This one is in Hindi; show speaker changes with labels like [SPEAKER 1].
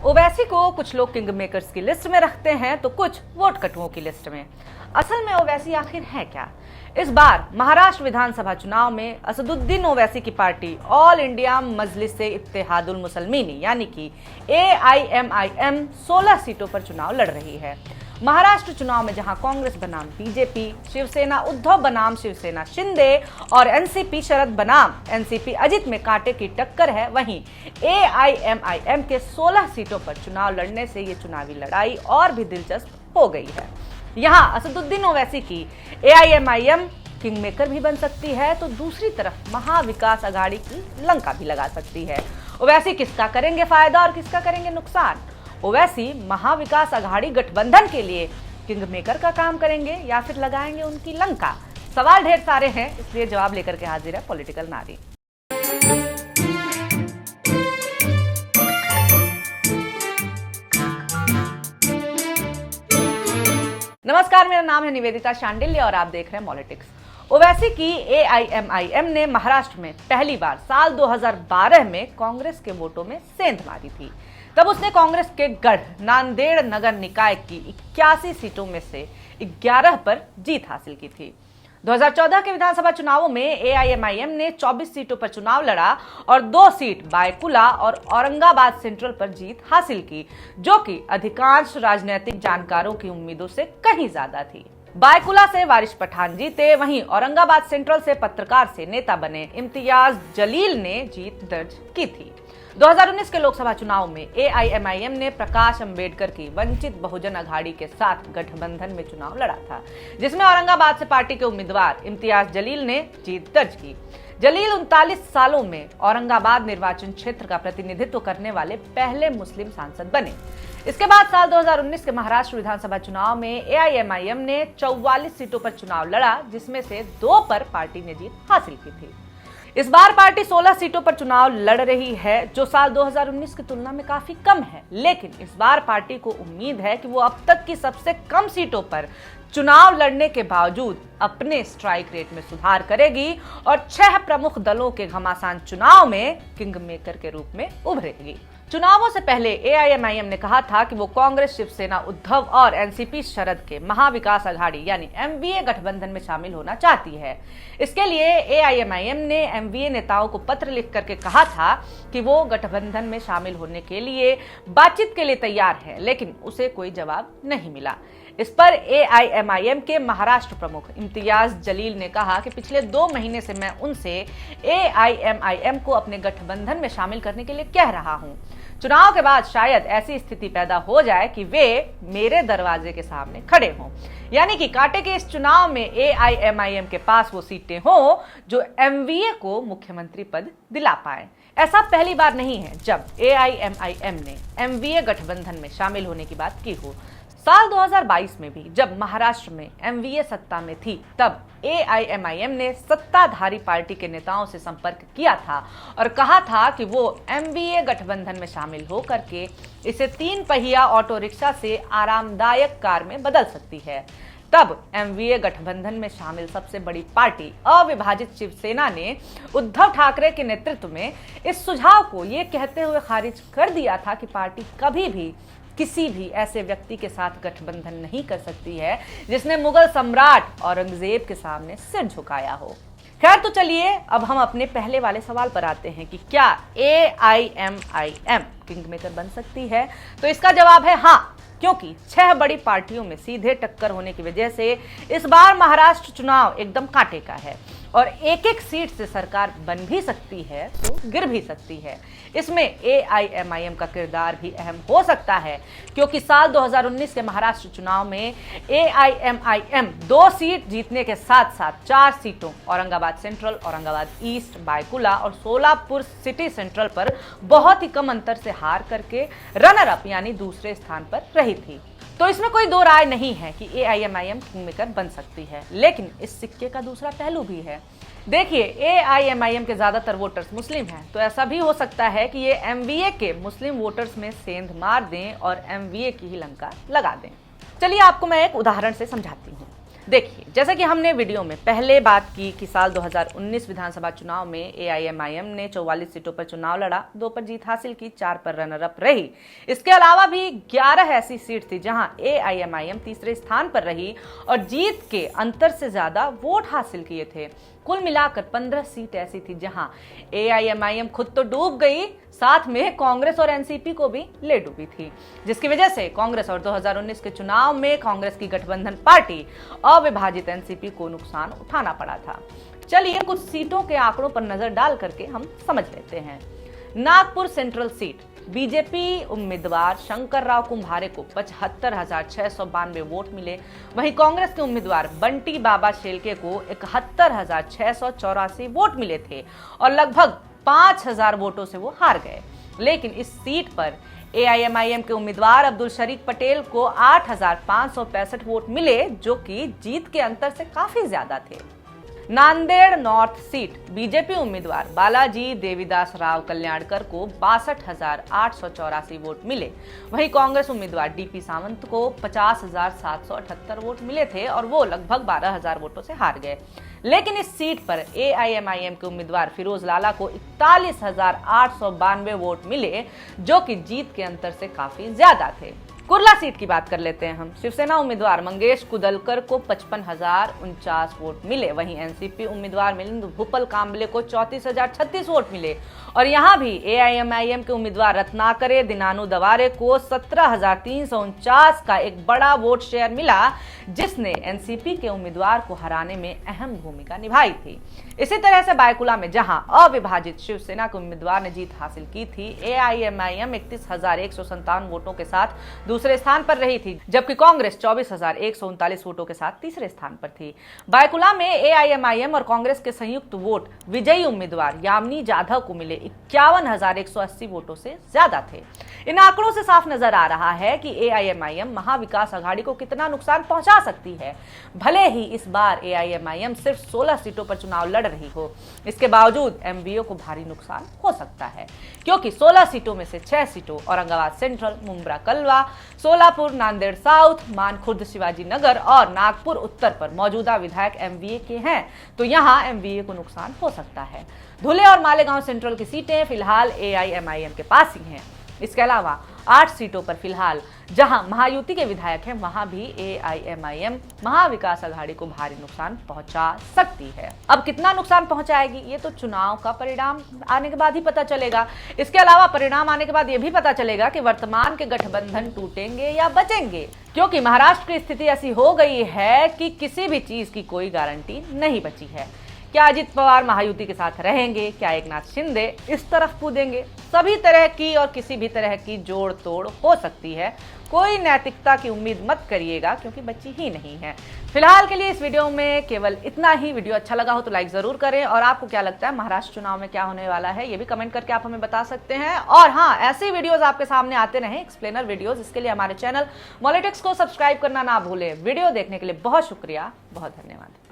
[SPEAKER 1] ओवैसी को कुछ लोग किंग मेकर्स की लिस्ट में रखते हैं तो कुछ वोट कटुओं की लिस्ट में। असल में ओवैसी आखिर है क्या? इस बार महाराष्ट्र विधानसभा चुनाव में असदुद्दीन ओवैसी की पार्टी ऑल इंडिया मजलिस इत्तेहादुल मुसलमीन यानी कि AIMIM 16 सीटों पर चुनाव लड़ रही है। महाराष्ट्र चुनाव में जहां कांग्रेस बनाम बीजेपी, शिवसेना उद्धव बनाम शिवसेना शिंदे और एनसीपी शरद बनाम एनसीपी अजित में कांटे की टक्कर है, वहीं AIMIM के 16 सीटों पर चुनाव लड़ने से ये चुनावी लड़ाई और भी दिलचस्प हो गई है। यहां असदुद्दीन ओवैसी की AIMIM किंग मेकर भी बन सकती है तो दूसरी तरफ महाविकास आघाड़ी की लंका भी लगा सकती है। ओवैसी किसका करेंगे फायदा और किसका करेंगे नुकसान? ओवैसी महाविकास आघाड़ी गठबंधन के लिए किंग मेकर का काम करेंगे या फिर लगाएंगे उनकी लंका? सवाल ढेर सारे हैं, इसलिए जवाब लेकर के हाजिर है पॉलिटिकल नारी। नमस्कार, मेरा नाम है निवेदिता शांडिल्य और आप देख रहे हैं पॉलिटिक्स। ओवैसी की AIMIM ने महाराष्ट्र में पहली बार साल 2012 में कांग्रेस के वोटों में सेंध मारी थी। तब उसने कांग्रेस के गढ़ नांदेड़ नगर निकाय की 81 सीटों में से 11 पर जीत हासिल की थी। 2014 के विधानसभा चुनावों में AIMIM ने 24 सीटों पर चुनाव लड़ा और 2 सीट बायकुला और औरंगाबाद सेंट्रल पर जीत हासिल की, जो कि अधिकांश राजनीतिक जानकारों की उम्मीदों से कहीं ज्यादा थी। बायकुला से वारिस पठान जीते, वहीं औरंगाबाद सेंट्रल से पत्रकार से नेता बने इम्तियाज जलील ने जीत दर्ज की थी। 2019 के लोकसभा चुनाव में AIMIM ने प्रकाश अंबेडकर की वंचित बहुजन अघाड़ी के साथ गठबंधन में चुनाव लड़ा था, जिसमें औरंगाबाद से पार्टी के उम्मीदवार इम्तियाज जलील ने जीत दर्ज की। जलील 39 सालों में औरंगाबाद निर्वाचन क्षेत्र का प्रतिनिधित्व करने वाले पहले मुस्लिम सांसद बने। इसके बाद साल 2019 के महाराष्ट्र विधानसभा चुनाव में AIMIM ने 44 सीटों पर चुनाव लड़ा, जिसमें से 2 पर पार्टी ने जीत हासिल की थी। इस बार पार्टी 16 सीटों पर चुनाव लड़ रही है, जो साल 2019 की तुलना में काफी कम है, लेकिन इस बार पार्टी को उम्मीद है कि वो अब तक की सबसे कम सीटों पर चुनाव लड़ने के बावजूद अपने स्ट्राइक रेट में सुधार करेगी और 6 प्रमुख दलों के घमासान चुनाव में किंग मेकर के रूप में उभरेगी। चुनावों से पहले AIMIM ने कहा था कि वो कांग्रेस, शिवसेना उद्धव और एनसीपी शरद के महाविकास आघाड़ी यानी MVA गठबंधन में शामिल होना चाहती है। इसके लिए AIMIM ने MVA नेताओं को पत्र लिख करके कहा था कि वो गठबंधन में शामिल होने के लिए बातचीत के लिए तैयार है, लेकिन उसे कोई जवाब नहीं मिला। इस पर AIMIM के महाराष्ट्र प्रमुख इम्तियाज जलील ने कहा कि पिछले 2 महीने से मैं उनसे AIMIM को अपने गठबंधन में शामिल करने के लिए कह रहा हूं। चुनाव के बाद शायद ऐसी स्थिति पैदा हो जाए कि वे मेरे दरवाजे के सामने खड़े हों, यानी कि कांटे के इस चुनाव में AIMIM के पास वो सीटें हों जो MVA को मुख्यमंत्री पद दिला पाए। ऐसा पहली बार नहीं है जब AIMIM ने MVA गठबंधन में शामिल होने की बात की हो। साल 2022 में भी जब महाराष्ट्र में MVA सत्ता में थी, तब AIMIM ने सत्ताधारी पार्टी के नेताओं से संपर्क किया था और कहा था कि वो MVA गठबंधन में शामिल होकर के इसे 3 पहिया ऑटो रिक्शा से आरामदायक कार में बदल सकती है। तब MVA गठबंधन में शामिल सबसे बड़ी पार्टी अविभाजित शिवसेना ने उद्धव ठाकरे के नेतृत्व में इस सुझाव को ये कहते हुए खारिज कर दिया था कि पार्टी कभी भी किसी भी ऐसे व्यक्ति के साथ गठबंधन नहीं कर सकती है जिसने मुगल सम्राट औरंगजेब के सामने सिर झुकाया हो। खैर, तो चलिए अब हम अपने पहले वाले सवाल पर आते हैं कि क्या AIMIM किंग मेकर बन सकती है? तो इसका जवाब है हाँ, क्योंकि 6 बड़ी पार्टियों में सीधे टक्कर होने की वजह से इस बार महाराष्ट्र चुनाव एकदम कांटे का है और एक-एक सीट से सरकार बन भी सकती है तो गिर भी सकती है। इसमें AIMIM का किरदार भी अहम हो सकता है, क्योंकि साल 2019 के महाराष्ट्र चुनाव में AIMIM 2 सीट जीतने के साथ साथ 4 सीटों औरंगाबाद सेंट्रल, औरंगाबाद ईस्ट, बायकुला और सोलापुर सिटी सेंट्रल पर बहुत ही कम अंतर से हार करके रनर अप यानी दूसरे स्थान पर रही थी। तो इसमें कोई 2 राय नहीं है कि AIMIM किंग मेकर बन सकती है, लेकिन इस सिक्के का दूसरा पहलू भी है। देखिए, AIMIM के ज्यादातर वोटर्स मुस्लिम हैं, तो ऐसा भी हो सकता है कि ये MVA के मुस्लिम वोटर्स में सेंध मार दें और MVA की ही लंका लगा दें। चलिए आपको मैं एक उदाहरण से समझाती हूँ। देखिए, जैसे कि हमने वीडियो में पहले बात की कि साल 2019 विधानसभा चुनाव में एआईएमआईएम ने 44 सीटों पर चुनाव लड़ा, 2 पर जीत हासिल की, 4 पर रनर अप रही। इसके अलावा भी 11 ऐसी सीट थी जहां एआईएमआईएम तीसरे स्थान पर रही और जीत के अंतर से ज्यादा वोट हासिल किए थे। कुल मिलाकर 15 सीट ऐसी थी जहां एआईएमआईएम खुद तो डूब गई, साथ में कांग्रेस और एनसीपी को भी ले डूबी थी, जिसकी वजह से कांग्रेस और 2019 के चुनाव में कांग्रेस की गठबंधन पार्टी अविभाजित एनसीपी को नुकसान उठाना पड़ा था। चलिए कुछ सीटों के आंकड़ों पर नजर डाल करके हम समझ लेते हैं। नागपुर सेंट्रल सीट बीजेपी उम्मीदवार शंकर राव कुम्हारे को 75,692 वोट मिले। वहीं कांग्रेस के उम्मीदवार बंटी बाबा शेलके को 71,684 वोट मिले थे और लगभग 5,000 वोटों से वो हार गए। लेकिन इस सीट पर एआईएमआईएम के उम्मीदवार अब्दुल शरीक पटेल को 8,565 वोट मिले, जो कि जीत के अंतर से काफी ज्यादा थे। नांदेड़ नॉर्थ सीट बीजेपी उम्मीदवार बालाजी देवीदास राव कल्याणकर को 62,884 वोट मिले। वहीं कांग्रेस उम्मीदवार डीपी सावंत को 50,778 वोट मिले थे और वो लगभग 12,000 वोटों से हार गए। लेकिन इस सीट पर एआईएमआईएम के उम्मीदवार फिरोज लाला को 41,892 वोट मिले, जो कि जीत के अंतर से काफी ज्यादा थे। कुर्ला सीट की बात कर लेते हैं हम। शिवसेना उम्मीदवार मंगेश कुदलकर को 55,049 वोट मिले। वहीं एनसीपी उम्मीदवार मिलिंद भूपल कांबले को 34,036 वोट मिले और यहां भी एआईएमआईएम के उम्मीदवार रत्नाकरे दिनानू दवारे को 17,349 का एक बड़ा वोट शेयर मिला, जिसने एनसीपी के उम्मीदवार को हराने में अहम भूमिका निभाई थी। इसी तरह से बायकुला में जहां अविभाजित शिवसेना के उम्मीदवार ने जीत हासिल की थी, एआईएमआईएम 31,157 वोटों के साथ दूसरे स्थान पर रही थी, जबकि कांग्रेस 24,139 वोटों के साथ तीसरे स्थान पर थी। बायकुला में एआईएमआईएम और कांग्रेस के संयुक्त वोट विजयी उम्मीदवार यामिनी जाधव को मिले 51,180 वोटों से ज्यादा थे। इन आंकड़ों से साफ नजर आ रहा है कि एआईएमआईएम महाविकास अघाड़ी को कितना नुकसान पहुंचा सकती है। भले ही इस बार एआईएमआईएम सिर्फ 16 सीटों पर चुनाव लड़ रही हो, इसके बावजूद एमवीओ को भारी नुकसान हो सकता है, क्योंकि 16 सीटों में से 6 सीटों औरंगाबाद सेंट्रल, मुंब्रा कलवा, सोलापुर, नांदेड़ साउथ, मानखुर्द शिवाजी नगर और नागपुर उत्तर पर मौजूदा विधायक एमवीए के हैं, तो यहां एमवीए को नुकसान हो सकता है। धुले और मालेगांव सेंट्रल की सीटें फिलहाल एआईएमआईएम के पास ही हैं। इसके अलावा 8 सीटों पर फिलहाल जहां महायुति के विधायक हैं, वहां भी एआईएमआईएम महाविकास अघाड़ी को भारी नुकसान पहुंचा सकती है। अब कितना नुकसान पहुंचाएगी, ये तो चुनाव का परिणाम आने के बाद ही पता चलेगा। इसके अलावा परिणाम आने के बाद ये भी पता चलेगा कि वर्तमान के गठबंधन टूटेंगे या बचेंगे, क्योंकि महाराष्ट्र की स्थिति ऐसी हो गई है कि किसी भी चीज की कोई गारंटी नहीं बची है। क्या अजित पवार महायुति के साथ रहेंगे, क्या एकनाथ शिंदे इस तरफ कूदेंगे, सभी तरह की और किसी भी तरह की जोड़ तोड़ हो सकती है। कोई नैतिकता की उम्मीद मत करिएगा, क्योंकि बची ही नहीं है। फिलहाल के लिए इस वीडियो में केवल इतना ही। वीडियो अच्छा लगा हो तो लाइक जरूर करें, और आपको क्या लगता है महाराष्ट्र चुनाव में क्या होने वाला है, ये भी कमेंट करके आप हमें बता सकते हैं। और हाँ, ऐसी वीडियोस आपके सामने आते रहे, एक्सप्लेनर वीडियोस, इसके लिए हमारे चैनल मॉलिटिक्स को सब्सक्राइब करना ना भूलें। वीडियो देखने के लिए बहुत शुक्रिया, बहुत धन्यवाद।